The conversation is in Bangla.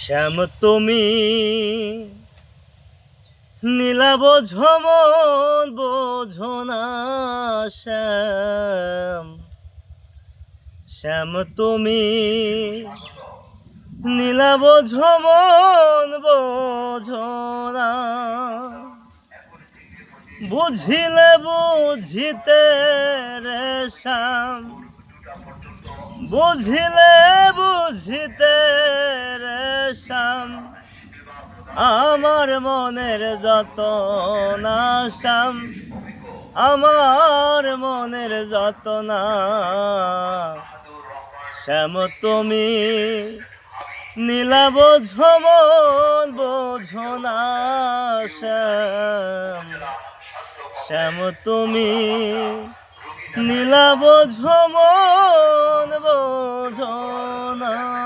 শ্যাম তুমি নীলা বোঝো মন বোঝো না শ্যাম শ্যাম তুমি নীলা বোঝো মন বোঝো না বুঝিলে বুঝিতে রে শ্যাম বুঝিলে বুঝিতে রে শ্যাম আমার মনের যত না শ্যাম আমার মনের যত না শ্যাম তুমি নীলা বোঝো মন বোঝো না শ্যাম শ্যাম তুমি নীলা বোঝো মন বোঝো না।